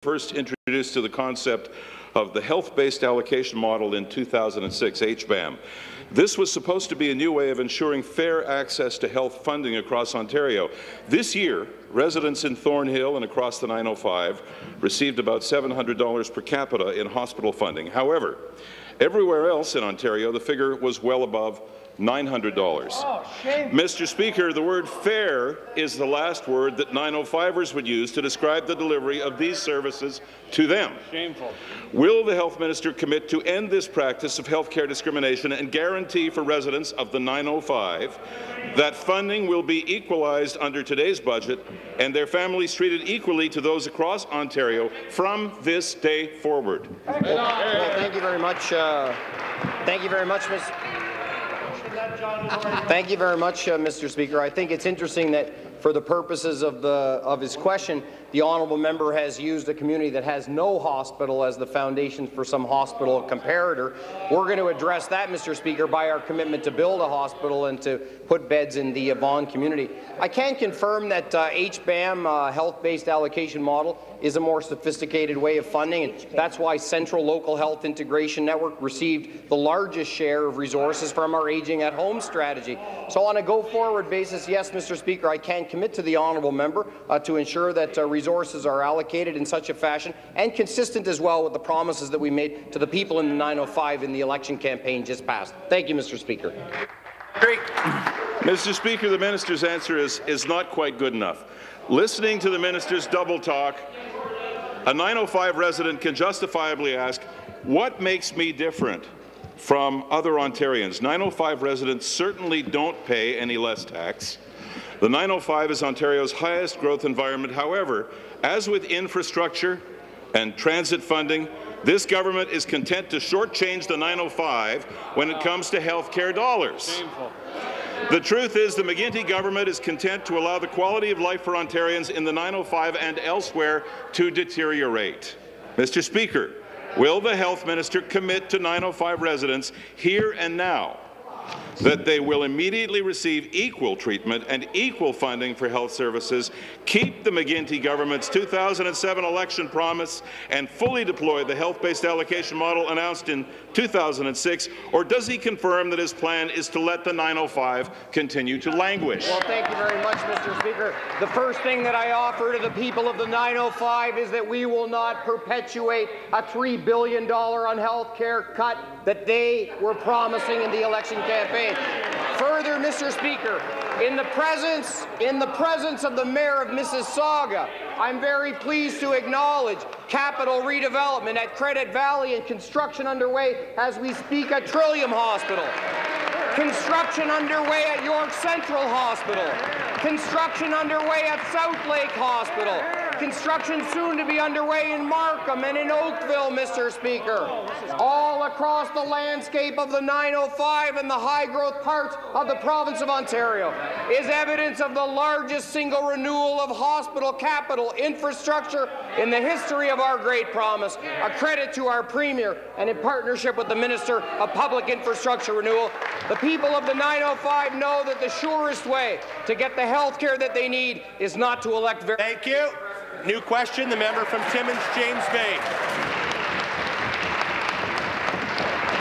first introduced to the concept of the health-based allocation model in 2006, HBAM. This was supposed to be a new way of ensuring fair access to health funding across Ontario. This year, residents in Thornhill and across the 905 received about $700 per capita in hospital funding. However, everywhere else in Ontario, the figure was well above $900. Mr. Speaker, the word fair is the last word that 905ers would use to describe the delivery of these services to them. Shameful. Will the Health Minister commit to end this practice of health care discrimination and guarantee for residents of the 905 that funding will be equalized under today's budget and their families treated equally to those across Ontario from this day forward? Well, thank you very much. Thank you very much, Ms. Thank you very much, Mr. Speaker. I think it's interesting that for the purposes of his question, the honourable member has used a community that has no hospital as the foundation for some hospital comparator. We're going to address that, Mr. Speaker, by our commitment to build a hospital and to put beds in the Vaughan community. I can confirm that HBAM, health-based allocation model, is a more sophisticated way of funding, and that's why Central Local Health Integration Network received the largest share of resources from our Aging at Home strategy. So on a go-forward basis, yes, Mr. Speaker, I can commit to the honourable member to ensure that resources are allocated in such a fashion and consistent as well with the promises that we made to the people in the 905 in the election campaign just passed. Thank you, Mr. Speaker. Great. Mr. Speaker, the minister's answer is not quite good enough. Listening to the minister's double talk, a 905 resident can justifiably ask, what makes me different from other Ontarians? 905 residents certainly don't pay any less tax. The 905 is Ontario's highest growth environment. However, as with infrastructure and transit funding, this government is content to shortchange the 905 when it comes to health care dollars. Shameful. The truth is the McGuinty government is content to allow the quality of life for Ontarians in the 905 and elsewhere to deteriorate. Mr. Speaker, will the Health Minister commit to 905 residents here and now that they will immediately receive equal treatment and equal funding for health services, keep the McGuinty government's 2007 election promise, and fully deploy the health-based allocation model announced in 2006, or does he confirm that his plan is to let the 905 continue to languish? Well, thank you very much, Mr. Speaker. The first thing that I offer to the people of the 905 is that we will not perpetuate a $3 billion on health care cut that they were promising in the election campaign. Further, Mr. Speaker, in the presence of the Mayor of Mississauga, I'm very pleased to acknowledge capital redevelopment at Credit Valley and construction underway as we speak at Trillium Hospital. Construction underway at York Central Hospital. Construction underway at South Lake Hospital. Construction soon to be underway in Markham and in Oakville, Mr. Speaker. All across the landscape of the 905 and the high-growth parts of the province of Ontario is evidence of the largest single renewal of hospital capital infrastructure in the history of our great promise. A credit to our Premier, and in partnership with the Minister of Public Infrastructure Renewal, the people of the 905 know that the surest way to get the health care that they need is not to elect. Thank you. New question, the member from Timmins, James Bay.